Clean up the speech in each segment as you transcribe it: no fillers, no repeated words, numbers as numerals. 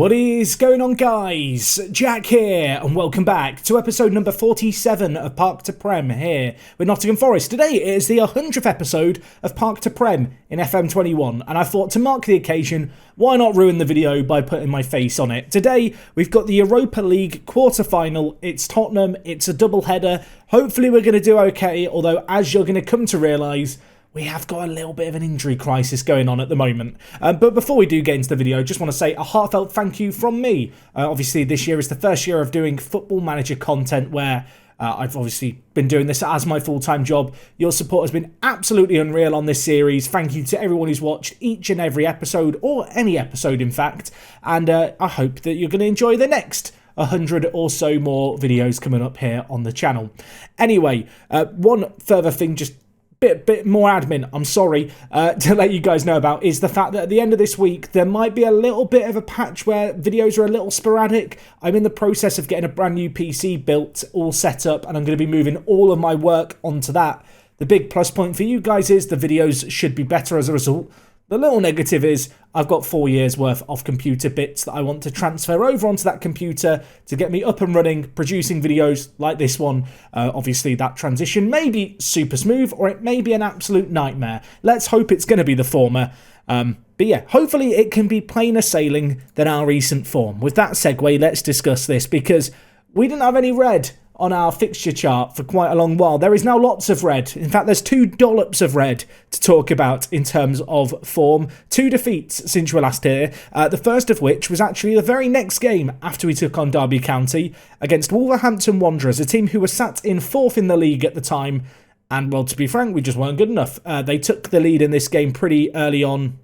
What is going on, guys? Jack here, and welcome back to episode number 47 of Park to Prem here with Nottingham Forest. Today is the 100th episode of Park to Prem in FM21, and I thought to mark the occasion, why not ruin the video by putting my face on it? Today, we've got the Europa League quarterfinal. It's Tottenham, it's a double header. Hopefully we're going to do okay, although as you're going to come to realise, we have got a little bit of an injury crisis going on at the moment. But before we do get into the video, I just want to say a heartfelt thank you from me. Obviously, this year is the first year of doing Football Manager content where I've obviously been doing this as my full-time job. Your support has been absolutely unreal on this series. Thank you to everyone who's watched each and every episode, or any episode in fact. And I hope that you're going to enjoy the next 100 or so more videos coming up here on the channel. Anyway, one further thing, just bit more admin, I'm sorry, to let you guys know about, is the fact that at the end of this week there might be a little bit of a patch where videos are a little sporadic. I'm in the process of getting a brand new PC built, all set up, and I'm going to be moving all of my work onto that. The big plus point for you guys is the videos should be better as a result. The little negative is I've got 4 years worth of computer bits that I want to transfer over onto that computer to get me up and running, producing videos like this one. Obviously, that transition may be super smooth or it may be an absolute nightmare. Let's hope it's going to be the former. But yeah, hopefully it can be plainer sailing than our recent form. With that segue, let's discuss this because we didn't have any red on our fixture chart for quite a long while. There is now lots of red. In fact, there's 2 dollops of red to talk about in terms of form. 2 defeats since you were last here. The first of which was actually the very next game after we took on Derby County against Wolverhampton Wanderers, a team who was sat in 4th in the league at the time. And, well, to be frank, we just weren't good enough. They took the lead in this game pretty early on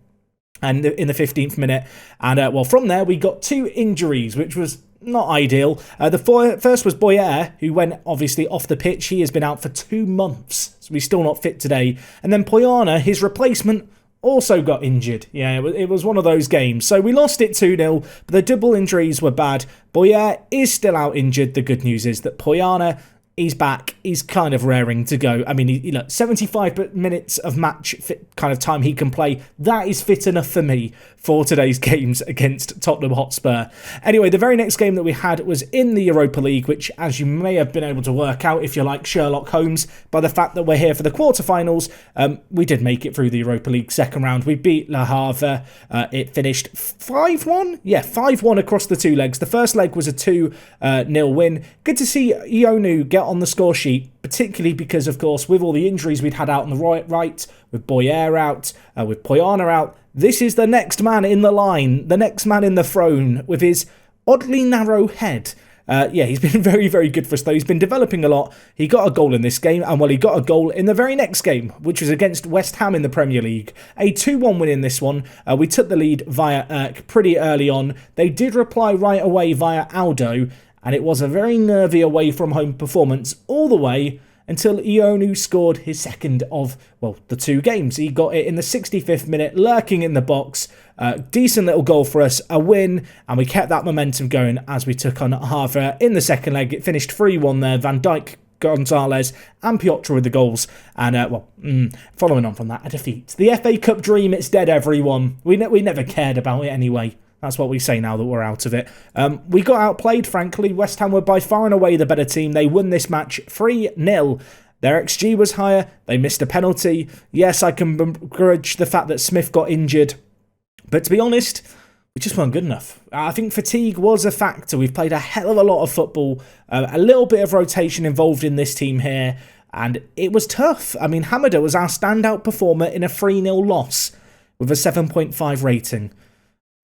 and in the 15th minute. And, well, from there, we got 2 injuries, which was not ideal. The first was Boyer, who went obviously off the pitch. He has been out for 2 months, so he's still not fit today. And then Poyana, his replacement, also got injured. Yeah, it was one of those games. So we lost it 2-0, but the double injuries were bad. Boyer is still out injured. The good news is that Poyana, he's back. He's kind of raring to go. I mean, 75 minutes of match fit kind of time he can play. That is fit enough for me for today's games against Tottenham Hotspur. Anyway, the very next game that we had was in the Europa League, which, as you may have been able to work out if you're like Sherlock Holmes, by the fact that we're here for the quarterfinals, we did make it through the Europa League second round. We beat Le Havre. It finished 5-1? Yeah, 5-1 across the 2 legs. The first leg was a 2-0 win. Good to see Ionu get on the score sheet, particularly because, of course, with all the injuries we'd had out on the right, with Boyer out, with Poyana out, this is the next man in the line, the next man in the throne with his oddly narrow head. Yeah, he's been very, very good for us, though. He's been developing a lot. He got a goal in this game, and, well, he got a goal in the very next game, which was against West Ham in the Premier League. A 2-1 win in this one. We took the lead via pretty early on. They did reply right away via Aldo, and it was a very nervy away-from-home performance all the way until Ionu scored his second of, well, the 2 games. He got it in the 65th minute, lurking in the box. Decent little goal for us, a win, and we kept that momentum going as we took on Havre in the second leg. It finished 3-1 there. Van Dijk, Gonzalez and Piotr with the goals. And, following on from that, a defeat. The FA Cup dream, it's dead, everyone. We never cared about it anyway. That's what we say now that we're out of it. We got outplayed, frankly. West Ham were by far and away the better team. They won this match 3-0. Their XG was higher. They missed a penalty. Yes, I can begrudge the fact that Smith got injured. But to be honest, we just weren't good enough. I think fatigue was a factor. We've played a hell of a lot of football. A little bit of rotation involved in this team here. And it was tough. I mean, Hamada was our standout performer in a 3-0 loss with a 7.5 rating.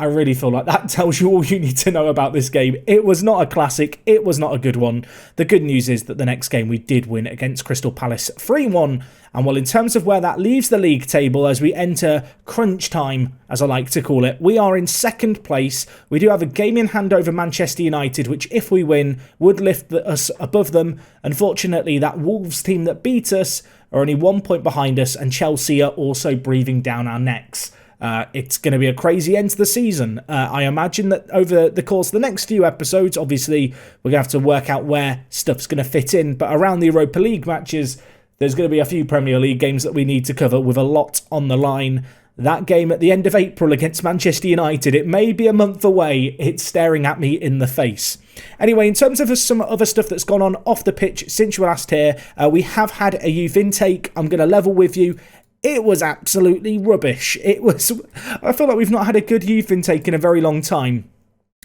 I really feel like that tells you all you need to know about this game. It was not a classic. It was not a good one. The good news is that the next game we did win against Crystal Palace 3-1. And, well, in terms of where that leaves the league table as we enter crunch time, as I like to call it, we are in 2nd place. We do have a game in hand over Manchester United, which, if we win, would lift us above them. Unfortunately, that Wolves team that beat us are only 1 point behind us, and Chelsea are also breathing down our necks. It's going to be a crazy end to the season. I imagine that over the course of the next few episodes, obviously, we're going to have to work out where stuff's going to fit in. But around the Europa League matches, there's going to be a few Premier League games that we need to cover with a lot on the line. that game at the end of April against Manchester United. It may be a month away. It's staring at me in the face. Anyway, in terms of some other stuff that's gone on off the pitch since you were last here, we have had a youth intake. I'm going to level with you. It was absolutely rubbish. I feel like we've not had a good youth intake in a very long time.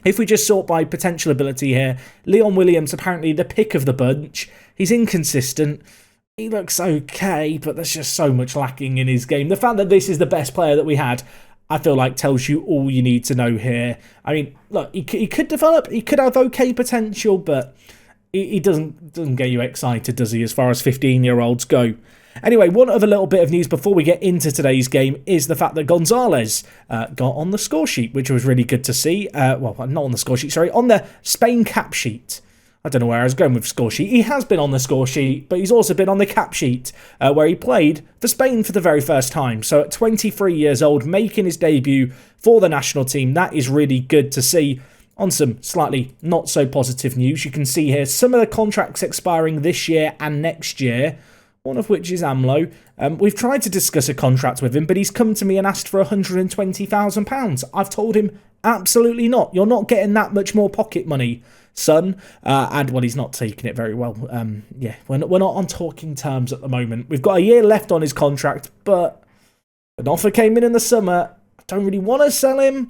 If we just sort by potential ability here, Leon Williams, apparently the pick of the bunch. He's inconsistent. He looks okay, but there's just so much lacking in his game. The fact that this is the best player that we had, I feel like tells you all you need to know here. I mean, look, he could develop, he could have okay potential, but he doesn't get you excited, does he, as far as 15-year-olds go? Anyway, one other little bit of news before we get into today's game is the fact that Gonzalez got on the score sheet, which was really good to see. Well, not on the score sheet, sorry, on the Spain cap sheet. I don't know where I was going with score sheet. He has been on the score sheet, but he's also been on the cap sheet, where he played for Spain for the very first time. So at 23 years old, making his debut for the national team, that is really good to see. On some slightly not so positive news, you can see here some of the contracts expiring this year and next year, one of which is AMLO. We've tried to discuss a contract with him, but he's come to me and asked for £120,000. I've told him, absolutely not. You're not getting that much more pocket money, son. And, well, he's not taking it very well. Yeah, we're not on talking terms at the moment. We've got a year left on his contract, but an offer came in the summer. I don't really want to sell him.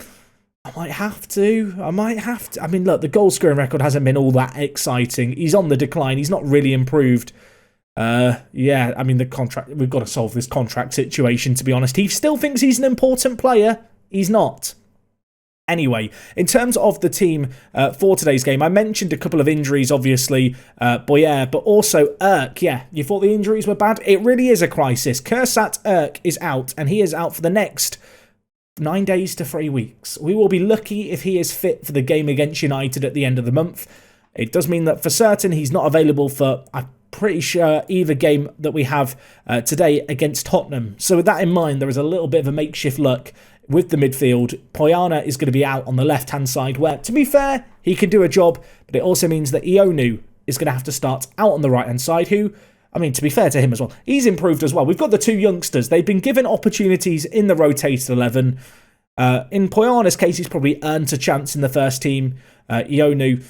I might have to. I mean, look, the goal scoring record hasn't been all that exciting. He's on the decline. He's not really improved. Yeah, I mean, the contract, we've got to solve this contract situation, to be honest. He still thinks he's an important player. He's not. Anyway, in terms of the team for today's game, I mentioned a couple of injuries, obviously, Boyer, but also Erk. Yeah, you thought the injuries were bad? It really is a crisis. Kursat Erk is out, and he is out for the next 9 days to 3 weeks. We will be lucky if he is fit for the game against United at the end of the month. It does mean that for certain he's not available for, I'm pretty sure, either game that we have today against Tottenham. So with that in mind, there is a little bit of a makeshift look with the midfield. Poyana is going to be out on the left-hand side, where, to be fair, he can do a job, but it also means that Ionu is going to have to start out on the right-hand side, who, I mean, to be fair to him as well, he's improved as well. We've got the two youngsters. They've been given opportunities in the rotated 11. In Poyana's case, he's probably earned a chance in the first team. Ionu,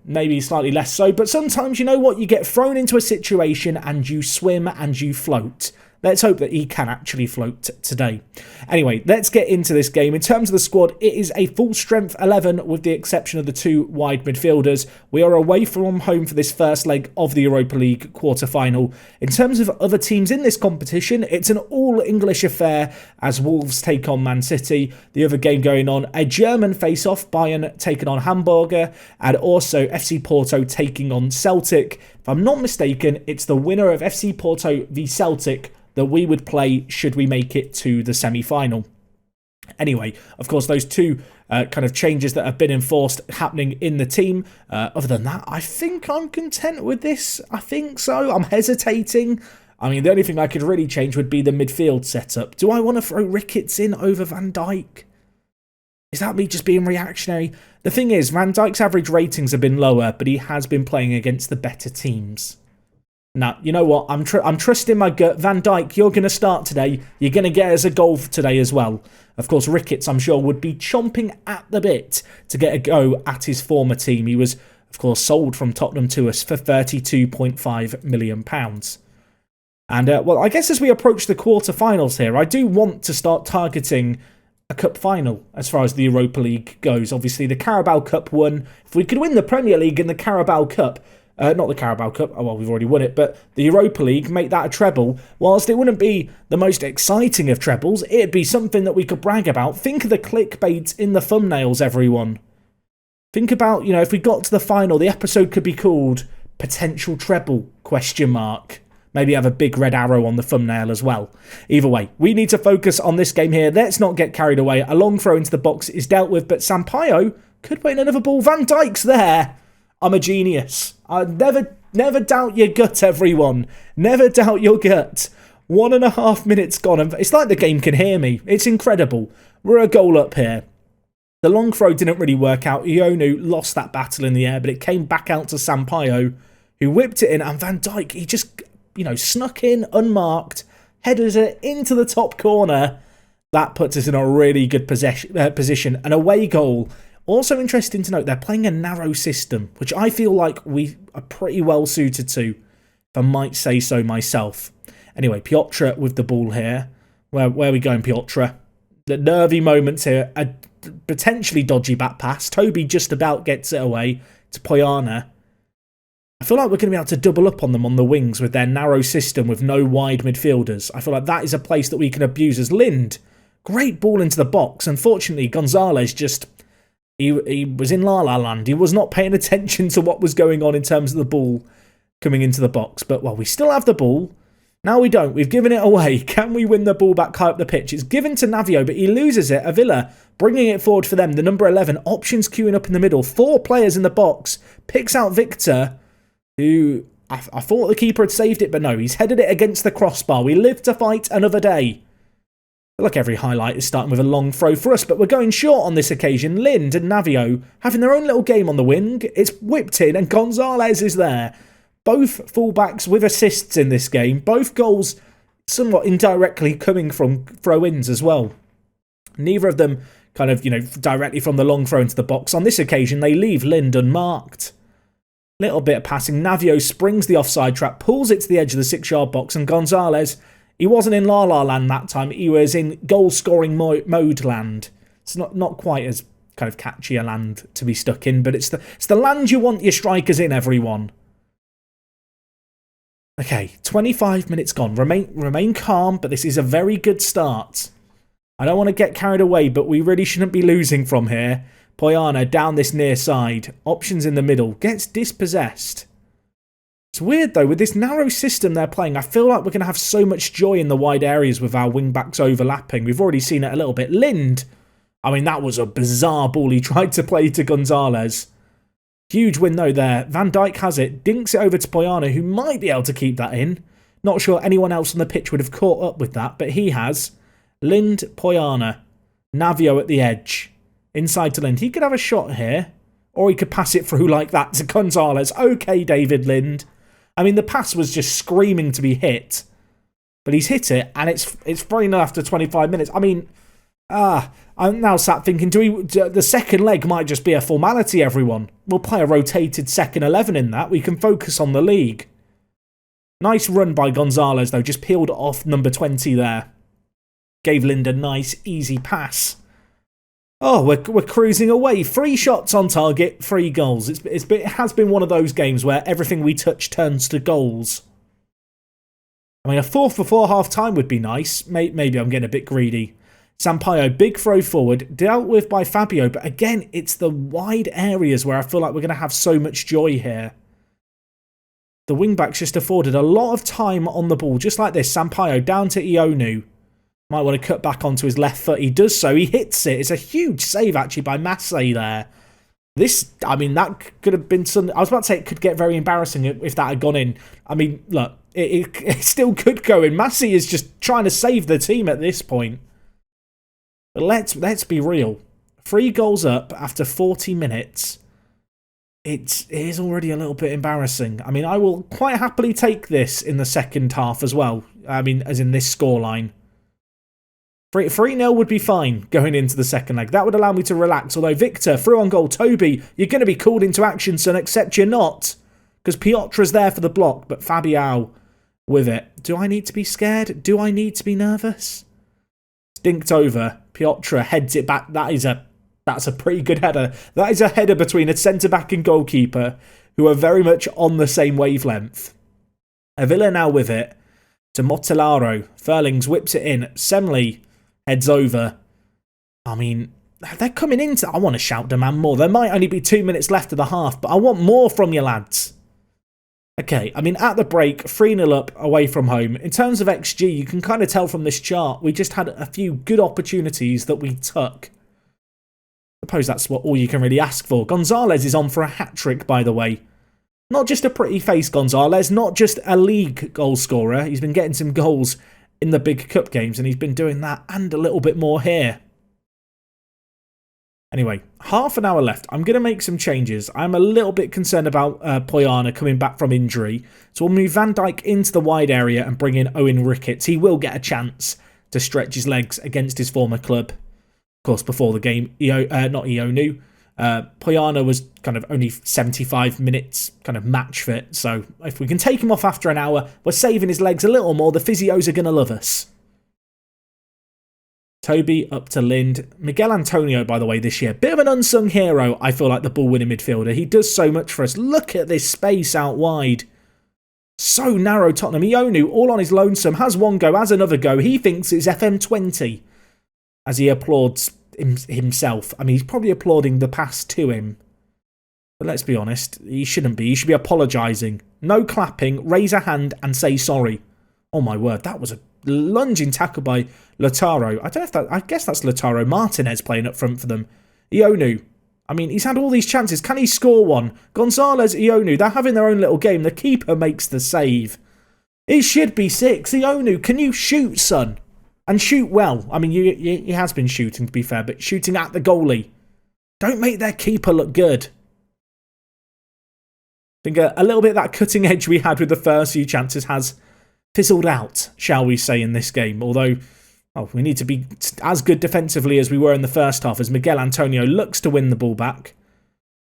maybe slightly less so, but sometimes, you know what, you get thrown into a situation and you swim and you float. Let's hope that he can actually float today. Anyway, let's get into this game. In terms of the squad, it is a full-strength 11 with the exception of the two wide midfielders. We are away from home for this first leg of the Europa League quarter-final. In terms of other teams in this competition, it's an all-English affair as Wolves take on Man City. The other game going on, a German face-off, Bayern taking on Hamburger, and also FC Porto taking on Celtic. If I'm not mistaken, it's the winner of FC Porto v Celtic that we would play should we make it to the semi-final. Anyway, of course, those two kind of changes that have been enforced happening in the team. Other than that, I think I'm content with this. I think so. I'm hesitating. I mean, the only thing I could really change would be the midfield setup. Do I want to throw Ricketts in over Van Dijk? Is that me just being reactionary? The thing is, Van Dijk's average ratings have been lower, but he has been playing against the better teams. Now, you know what? I'm trusting my gut. Van Dijk, you're going to start today. You're going to get us a goal today as well. Of course, Ricketts, I'm sure, would be chomping at the bit to get a go at his former team. He was, of course, sold from Tottenham to us for £32.5 million. And, well, I guess as we approach the quarterfinals here, I do want to start targeting a cup final as far as the Europa League goes. Obviously, the Carabao Cup won. If we could win the Premier League and the Carabao Cup, not the Carabao Cup, oh well, we've already won it, but the Europa League, make that a treble. Whilst it wouldn't be the most exciting of trebles, it'd be something that we could brag about. Think of the clickbait in the thumbnails, everyone. Think about, you know, if we got to the final, the episode could be called Potential Treble, ? Maybe have a big red arrow on the thumbnail as well. Either way, we need to focus on this game here. Let's not get carried away. A long throw into the box is dealt with, but Sampaio could win another ball. Van Dijk's there. I'm a genius. I never doubt your gut, everyone. Never doubt your gut. 1.5 minutes gone, and it's like the game can hear me. It's incredible. We're a goal up here. The long throw didn't really work out. Ionu lost that battle in the air, but it came back out to Sampaio, who whipped it in, and Van Dijk, he just, you know, snuck in unmarked, headed it into the top corner. That puts us in a really good position. An away goal. Also interesting to note, they're playing a narrow system, which I feel like we are pretty well suited to, if I might say so myself. Anyway, Piotr with the ball here. Where are we going, Piotr? The nervy moments here. A potentially dodgy back pass. Toby just about gets it away to Poyana. I feel like we're going to be able to double up on them on the wings with their narrow system with no wide midfielders. I feel like that is a place that we can abuse as Lind. Great ball into the box. Unfortunately, Gonzalez just... He was in La La Land. He was not paying attention to what was going on in terms of the ball coming into the box. But, well, we still have the ball. Now we don't. We've given it away. Can we win the ball back high up the pitch? It's given to Navio, but he loses it. Avila bringing it forward for them. The number 11. Options queuing up in the middle. 4 players in the box. Picks out Victor, who... I thought the keeper had saved it, but no. He's headed it against the crossbar. We live to fight another day. Look, every highlight is starting with a long throw for us, but we're going short on this occasion. Lind and Navio having their own little game on the wing. It's whipped in, and Gonzalez is there. Both fullbacks with assists in this game. Both goals somewhat indirectly coming from throw-ins as well. Neither of them kind of, directly from the long throw into the box. On this occasion, they leave Lind unmarked. Little bit of passing. Navio springs the offside trap, pulls it to the edge of the 6-yard box, and Gonzalez... He wasn't in La La Land that time. He was in goal-scoring mode land. It's not quite as kind of catchy a land to be stuck in, but it's the land you want your strikers in, everyone. Okay, 25 minutes gone. Remain calm, but this is a very good start. I don't want to get carried away, but we really shouldn't be losing from here. Poyana down this near side. Options in the middle. Gets dispossessed. It's weird, though, with this narrow system they're playing, I feel like we're going to have so much joy in the wide areas with our wing-backs overlapping. We've already seen it a little bit. Lind, I mean, that was a bizarre ball he tried to play to Gonzalez. Huge win, though, there. Van Dijk has it, dinks it over to Poyana, who might be able to keep that in. Not sure anyone else on the pitch would have caught up with that, but he has. Lind, Poyana, Navio at the edge. Inside to Lind. He could have a shot here, or he could pass it through like that to Gonzalez. Okay, David Lind. I mean, the pass was just screaming to be hit. But he's hit it, and it's 3-0 after 25 minutes. I mean, I'm now sat thinking, the second leg might just be a formality, everyone. We'll play a rotated second 11 in that. We can focus on the league. Nice run by Gonzalez, though. Just peeled off number 20 there. Gave Lind a nice, easy pass. Oh, we're cruising away. 3 shots on target, 3 goals. It has been one of those games where everything we touch turns to goals. I mean, a 4 before half-time would be nice. Maybe I'm getting a bit greedy. Sampaio, big throw forward, dealt with by Fabio. But again, it's the wide areas where I feel like we're going to have so much joy here. The wing-backs just afforded a lot of time on the ball, just like this. Sampaio down to Ionu. Might want to cut back onto his left foot. He does so. He hits it. It's a huge save, actually, by Massey there. I mean, that could have been some... I was about to say it could get very embarrassing if that had gone in. I mean, look, it still could go in. Massey is just trying to save the team at this point. But let's be real. 3 goals up after 40 minutes. It is already a little bit embarrassing. I mean, I will quite happily take this in the second half as well. I mean, as in this scoreline. 3-0 would be fine going into the second leg. That would allow me to relax. Although Victor, through on goal. Toby, you're going to be called into action, son, except you're not. Because Piotr's there for the block, but Fabiao with it. Do I need to be scared? Do I need to be nervous? Dinked over. Piotr heads it back. That's a pretty good header. That is a header between a centre-back and goalkeeper who are very much on the same wavelength. Avila now with it to Motellaro. Furlings whips it in. Semley heads over. I mean, they're coming into... I want to shout demand more. There might only be 2 minutes left of the half, but I want more from you lads. Okay, I mean, at the break, 3-0 up away from home. In terms of XG, you can kind of tell from this chart, we just had a few good opportunities that we took. I suppose that's all you can really ask for. Gonzalez is on for a hat-trick, by the way. Not just a pretty face, Gonzalez. Not just a league goal scorer. He's been getting some goals in the big cup games, and he's been doing that and a little bit more here. Anyway, half an hour left. I'm going to make some changes. I'm a little bit concerned about Poyana coming back from injury. So we'll move Van Dijk into the wide area and bring in Owen Ricketts. He will get a chance to stretch his legs against his former club. Of course, before the game, Poyana was kind of only 75 minutes kind of match fit. So if we can take him off after an hour, we're saving his legs a little more. The physios are going to love us. Toby up to Lind. Miguel Antonio, by the way, this year, bit of an unsung hero, I feel like, the ball-winning midfielder. He does so much for us. Look at this space out wide. So narrow, Tottenham. Ionu, all on his lonesome, has one go, has another go. He thinks it's FM20 as he applauds himself. I mean, he's probably applauding the pass to him. But let's be honest, he shouldn't be. He should be apologising. No clapping, raise a hand and say sorry. Oh my word, that was a lunging tackle by Lautaro. I guess that's Lautaro Martinez playing up front for them. Ionu. I mean, he's had all these chances. Can he score one? Gonzalez, Ionu, they're having their own little game. The keeper makes the save. It should be 6. Ionu, can you shoot, son? And shoot well. I mean, he has been shooting, to be fair, but shooting at the goalie. Don't make their keeper look good. I think a little bit of that cutting edge we had with the first few chances has fizzled out, shall we say, in this game. Although, we need to be as good defensively as we were in the first half, as Miguel Antonio looks to win the ball back.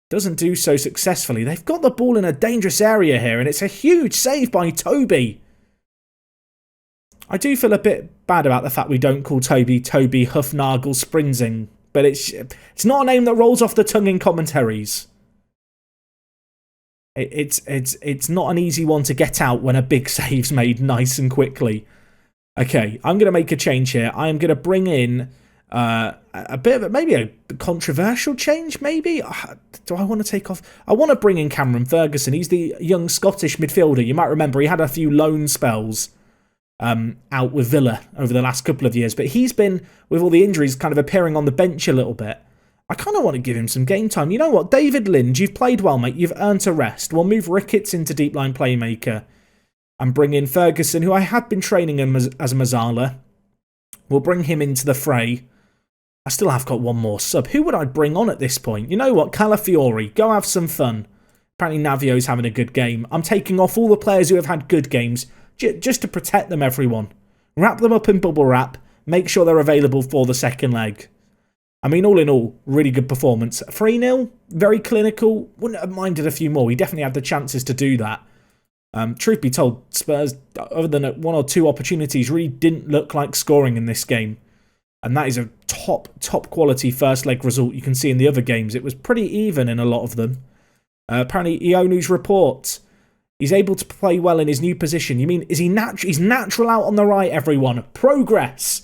Doesn't do so successfully. They've got the ball in a dangerous area here, and it's a huge save by Toby. I do feel a bit bad about the fact we don't call Toby Hufnagel Springsing, but it's not a name that rolls off the tongue in commentaries. It's not an easy one to get out when a big save's made nice and quickly. Okay, I'm going to make a change here. I am going to bring in a bit of maybe a controversial change, maybe? Do I want to take off? I want to bring in Cameron Ferguson. He's the young Scottish midfielder. You might remember he had a few loan spells out with Villa over the last couple of years, but he's been, with all the injuries, kind of appearing on the bench a little bit. I kind of want to give him some game time. You know what? David Lind, you've played well, mate. You've earned a rest. We'll move Ricketts into deep line playmaker and bring in Ferguson, who I had been training him as a Mazzala. We'll bring him into the fray. I still have got one more sub. Who would I bring on at this point? You know what? Calafiori. Go have some fun. Apparently Navio's having a good game. I'm taking off all the players who have had good games just to protect them, everyone. Wrap them up in bubble wrap. Make sure they're available for the second leg. I mean, all in all, really good performance. 3-0, very clinical. Wouldn't have minded a few more. We definitely had the chances to do that. Truth be told, Spurs, other than one or two opportunities, really didn't look like scoring in this game. And that is a top quality first leg result. You can see in the other games, it was pretty even in a lot of them. Apparently, Ionu's report. He's able to play well in his new position. You mean, is he he's natural out on the right, everyone? Progress.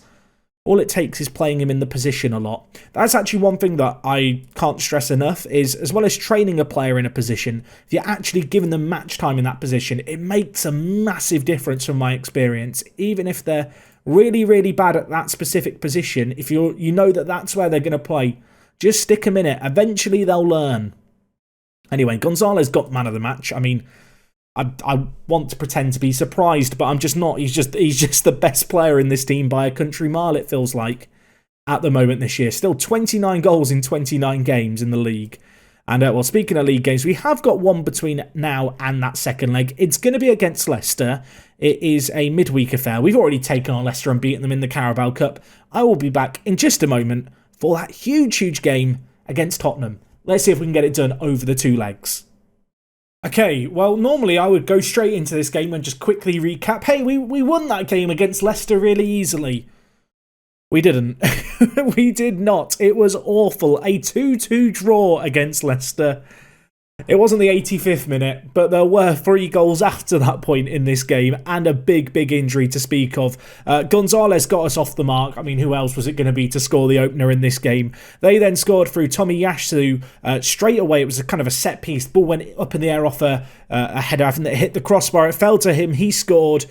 All it takes is playing him in the position a lot. That's actually one thing that I can't stress enough, is as well as training a player in a position, if you're actually giving them match time in that position, it makes a massive difference from my experience. Even if they're really, really bad at that specific position, if you know that that's where they're going to play, just stick them in it. Eventually they'll learn. Anyway, Gonzalez got man of the match. I mean, I want to pretend to be surprised, but I'm just not. He's just the best player in this team by a country mile, it feels like, at the moment this year. Still 29 goals in 29 games in the league. And, well, speaking of league games, we have got one between now and that second leg. It's going to be against Leicester. It is a midweek affair. We've already taken on Leicester and beaten them in the Carabao Cup. I will be back in just a moment for that huge game against Tottenham. Let's see if we can get it done over the 2 legs. Okay, well, normally I would go straight into this game and just quickly recap. Hey, we won that game against Leicester really easily. We didn't. We did not. It was awful. A 2-2 draw against Leicester. It wasn't the 85th minute, but there were 3 goals after that point in this game and a big injury to speak of. Gonzalez got us off the mark. I mean, who else was it going to be to score the opener in this game? They then scored through Tomiyasu straight away. It was a kind of a set piece. The ball went up in the air off a header having it hit the crossbar. It fell to him. He scored.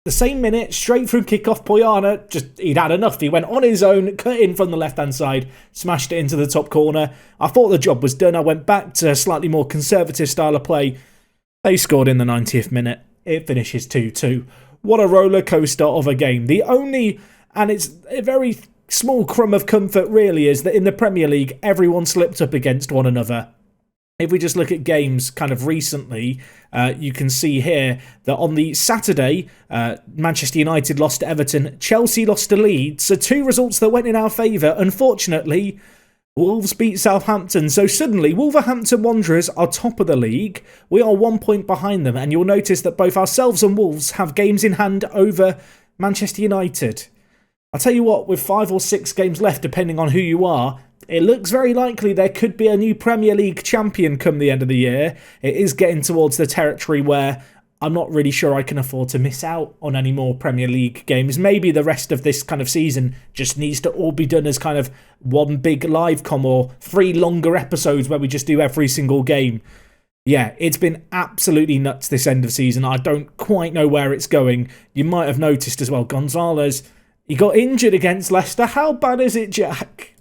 The same minute, straight through kickoff, Poyana, he'd had enough. He went on his own, cut in from the left-hand side, smashed it into the top corner. I thought the job was done. I went back to a slightly more conservative style of play. They scored in the 90th minute. It finishes 2-2. What a roller coaster of a game. The only, and it's a very small crumb of comfort really, is that in the Premier League, everyone slipped up against one another. If we just look at games kind of recently, you can see here that on the Saturday, Manchester United lost to Everton, Chelsea lost to Leeds, so 2 results that went in our favour. Unfortunately, Wolves beat Southampton, so suddenly Wolverhampton Wanderers are top of the league. We are 1 point behind them, and you'll notice that both ourselves and Wolves have games in hand over Manchester United. I'll tell you what, with 5 or 6 games left, depending on who you are, it looks very likely there could be a new Premier League champion come the end of the year. It is getting towards the territory where I'm not really sure I can afford to miss out on any more Premier League games. Maybe the rest of this kind of season just needs to all be done as kind of one big live com or 3 longer episodes where we just do every single game. Yeah, it's been absolutely nuts this end of season. I don't quite know where it's going. You might have noticed as well, Gonzalez, he got injured against Leicester. How bad is it, Jack?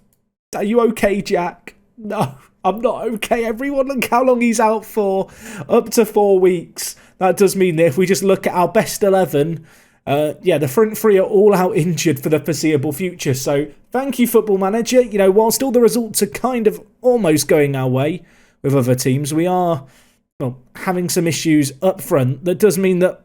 Are you okay, Jack? No, I'm not okay. Everyone, look how long he's out for. Up to 4 weeks. That does mean that if we just look at our best 11, the front 3 are all out injured for the foreseeable future. So thank you, Football Manager. You know, whilst all the results are kind of almost going our way with other teams, we are having some issues up front. That does mean that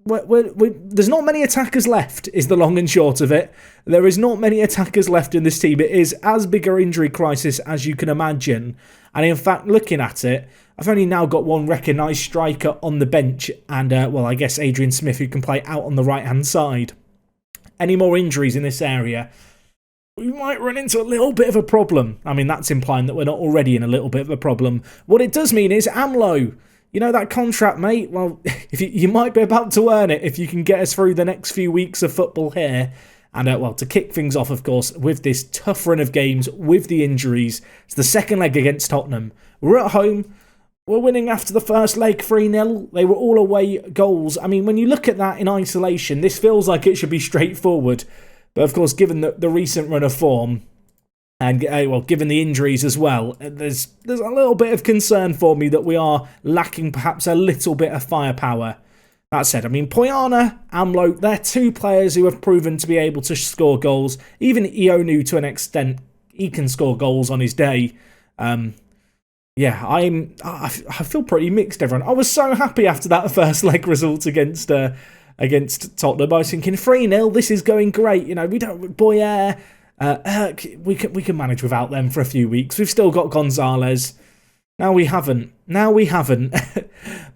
there's not many attackers left, is the long and short of it. There is not many attackers left in this team. It is as big an injury crisis as you can imagine. And in fact, looking at it, I've only now got one recognised striker on the bench. And, I guess Adrian Smith, who can play out on the right-hand side. Any more injuries in this area, we might run into a little bit of a problem. I mean, that's implying that we're not already in a little bit of a problem. What it does mean is AMLO. You know that contract, mate? Well, if you might be about to earn it if you can get us through the next few weeks of football here. And, to kick things off, of course, with this tough run of games with the injuries, it's the second leg against Tottenham. We're at home. We're winning after the first leg 3-0. They were all away goals. I mean, when you look at that in isolation, this feels like it should be straightforward. But, of course, given the recent run of form, and, given the injuries as well, there's a little bit of concern for me that we are lacking perhaps a little bit of firepower. That said, I mean, Poyana, AMLO, they're 2 players who have proven to be able to score goals. Even Ionu, to an extent, he can score goals on his day. I feel pretty mixed, everyone. I was so happy after that first leg result against Tottenham. I was thinking, 3-0, this is going great. You know, we don't... Boyer... we can manage without them for a few weeks. We've still got Gonzalez. Now we haven't.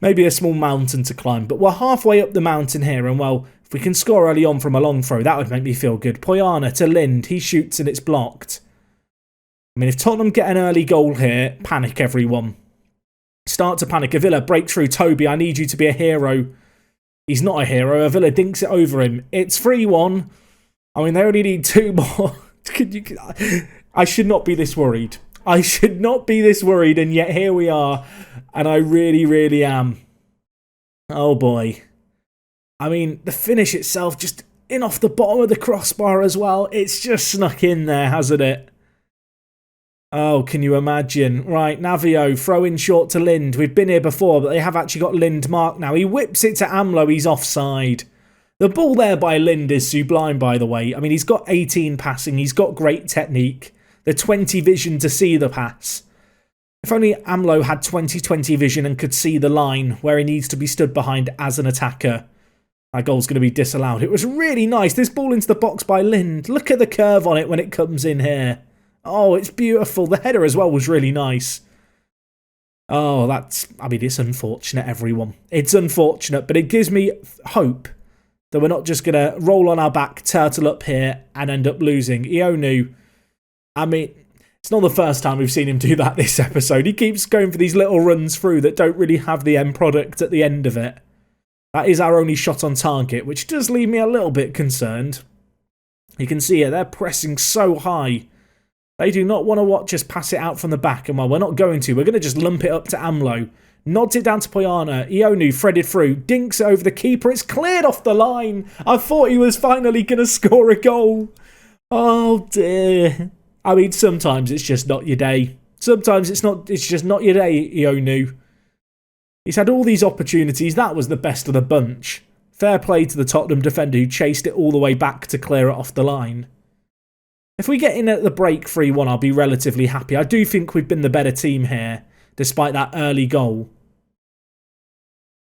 Maybe a small mountain to climb. But we're halfway up the mountain here. And, if we can score early on from a long throw, that would make me feel good. Poyana to Lind. He shoots and it's blocked. I mean, if Tottenham get an early goal here, panic, everyone. Start to panic. Avila, break through. Toby, I need you to be a hero. He's not a hero. Avila dinks it over him. It's 3-1. I mean, they only need 2 more. I should not be this worried. And yet here we are. And I really, really am. Oh boy. I mean, the finish itself just in off the bottom of the crossbar as well. It's just snuck in there, hasn't it? Oh, can you imagine? Right, Navio, throw in short to Lind. We've been here before, but they have actually got Lind marked now. He whips it to AMLO. He's offside. The ball there by Lind is sublime, by the way. I mean, he's got 18 passing. He's got great technique. The 20 vision to see the pass. If only AMLO had 20/20 vision and could see the line where he needs to be stood behind as an attacker, that goal's going to be disallowed. It was really nice. This ball into the box by Lind. Look at the curve on it when it comes in here. Oh, it's beautiful. The header as well was really nice. Oh, it's unfortunate, everyone. It's unfortunate, but it gives me hope that we're not just going to roll on our back, turtle up here, and end up losing. Ionu, I mean, it's not the first time we've seen him do that this episode. He keeps going for these little runs through that don't really have the end product at the end of it. That is our only shot on target, which does leave me a little bit concerned. You can see here, they're pressing so high. They do not want to watch us pass it out from the back, and we're not going to. We're going to just lump it up to AMLO. Nods it down to Poyana. Ionu threaded through. Dinks it over the keeper. It's cleared off the line. I thought he was finally going to score a goal. Oh, dear. I mean, sometimes it's just not your day. Sometimes it's just not your day, Ionu. He's had all these opportunities. That was the best of the bunch. Fair play to the Tottenham defender who chased it all the way back to clear it off the line. If we get in at the break 3-1, I'll be relatively happy. I do think we've been the better team here. despite that early goal.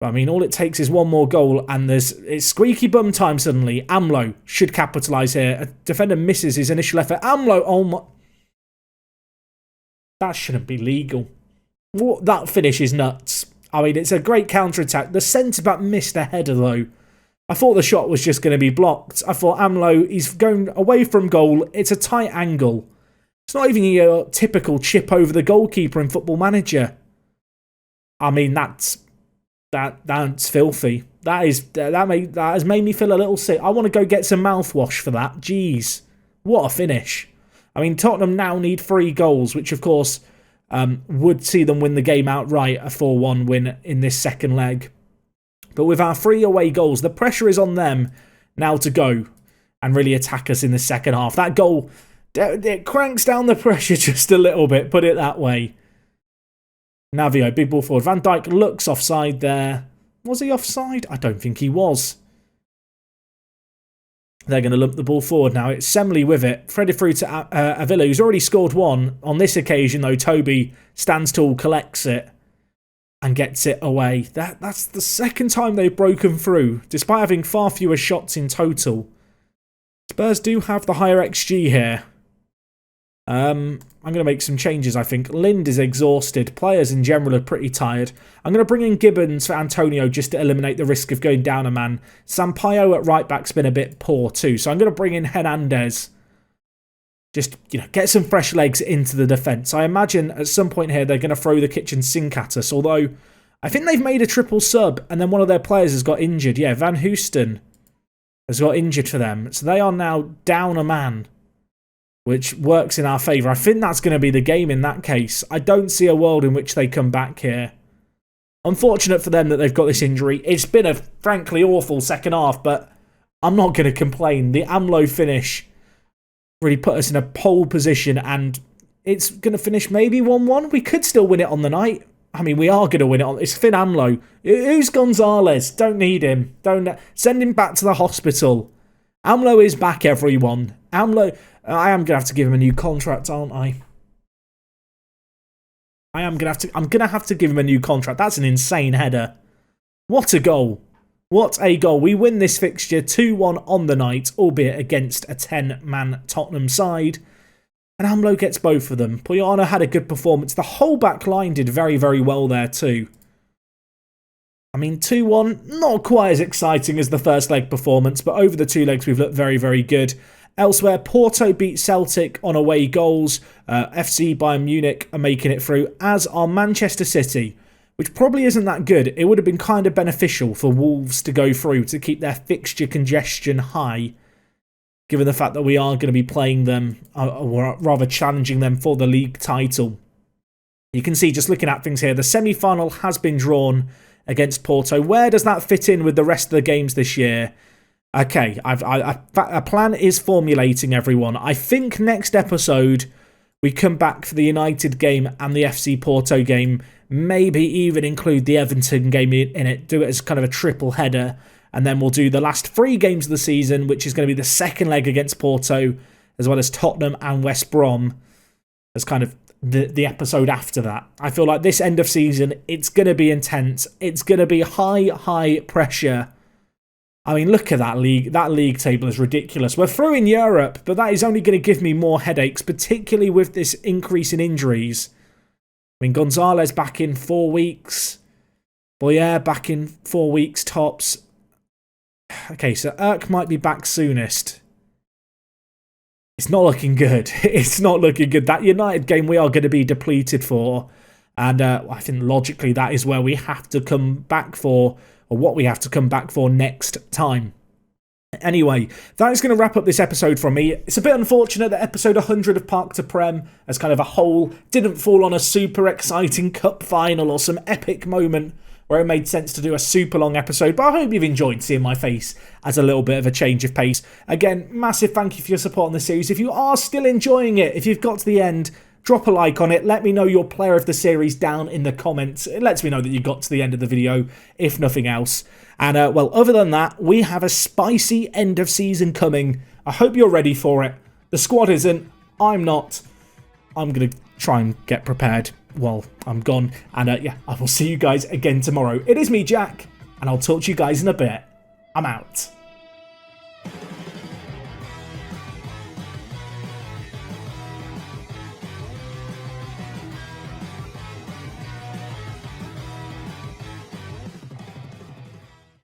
But I mean, all it takes is one more goal, and it's squeaky bum time suddenly. Amlo should capitalise here. A defender misses his initial effort. Amlo, oh my... That shouldn't be legal. That finish is nuts. I mean, it's a great counter-attack. The centre-back missed a header, though. I thought the shot was just going to be blocked. I thought Amlo, he's going away from goal. It's a tight angle. It's not even your typical chip over the goalkeeper in Football Manager. I mean, that's filthy. That has made me feel a little sick. I want to go get some mouthwash for that. Jeez, what a finish. I mean, Tottenham now need 3 goals, which of course would see them win the game outright, a 4-1 win in this second leg. But with our 3 away goals, the pressure is on them now to go and really attack us in the second half. That goal, it cranks down the pressure just a little bit, put it that way. Navio, big ball forward. Van Dijk looks offside there. Was he offside? I don't think he was. They're going to lump the ball forward now. It's Semley with it. Threaded through to Avila, who's already scored 1. On this occasion, though, Toby stands tall, collects it, and gets it away. That's the second time they've broken through, despite having far fewer shots in total. Spurs do have the higher XG here. I'm going to make some changes, I think. Lind is exhausted. Players in general are pretty tired. I'm going to bring in Gibbons for Antonio just to eliminate the risk of going down a man. Sampaio at right back's been a bit poor too, so I'm going to bring in Hernandez. Just, get some fresh legs into the defence. I imagine at some point here they're going to throw the kitchen sink at us, although I think they've made a triple sub and then one of their players has got injured. Yeah, Van Hoesten has got injured for them. So they are now down a man, which works in our favour. I think that's going to be the game in that case. I don't see a world in which they come back here. Unfortunate for them that they've got this injury. It's been a frankly awful second half, but I'm not going to complain. The Amlo finish really put us in a pole position, and it's going to finish maybe 1-1. We could still win it on the night. I mean, we are going to win it on... It's Finn Amlo. Who's Gonzalez? Don't need him. Don't send him back to the hospital. Amlo is back, everyone. Amlo... I am going to have to give him a new contract, aren't I? I'm going to have to give him a new contract. That's an insane header. What a goal. What a goal. We win this fixture 2-1 on the night, albeit against a 10-man Tottenham side. And Amlo gets both of them. Poyana had a good performance. The whole back line did very, very well there too. I mean, 2-1, not quite as exciting as the first leg performance, but over the 2 legs we've looked very, very good. Elsewhere, Porto beat Celtic on away goals. FC Bayern Munich are making it through, as are Manchester City, which probably isn't that good. It would have been kind of beneficial for Wolves to go through to keep their fixture congestion high, given the fact that we are going to be playing them, or rather challenging them for the league title. You can see, just looking at things here, the semi-final has been drawn against Porto. Where does that fit in with the rest of the games this year? Okay, a plan is formulating, everyone. I think next episode we come back for the United game and the FC Porto game. Maybe even include the Everton game in it. Do it as kind of a triple header. And then we'll do the last 3 games of the season, which is going to be the second leg against Porto, as well as Tottenham and West Brom, as kind of the episode after that. I feel like this end of season, it's going to be intense. It's going to be high pressure. I mean, look at that league. That league table is ridiculous. We're through in Europe, but that is only going to give me more headaches, particularly with this increase in injuries. I mean, Gonzalez back in 4 weeks. Boyer back in 4 weeks tops. Okay, so Erk might be back soonest. It's not looking good. It's not looking good. That United game we are going to be depleted for. And I think logically that is where we have to come back for, or what we have to come back for next time. Anyway, that is going to wrap up this episode from me. It's a bit unfortunate that episode 100 of Park to Prem, as kind of a whole, didn't fall on a super exciting cup final or some epic moment where it made sense to do a super long episode, but I hope you've enjoyed seeing my face as a little bit of a change of pace. Again, massive thank you for your support on the series. If you are still enjoying it, if you've got to the end, drop a like on it. Let me know your player of the series down in the comments. It lets me know that you got to the end of the video, if nothing else. And, well, other than that, we have a spicy end of season coming. I hope you're ready for it. The squad isn't. I'm not. I'm going to try and get prepared. while I'm gone. And yeah, I will see you guys again tomorrow. It is me, Jack, and I'll talk to you guys in a bit. I'm out.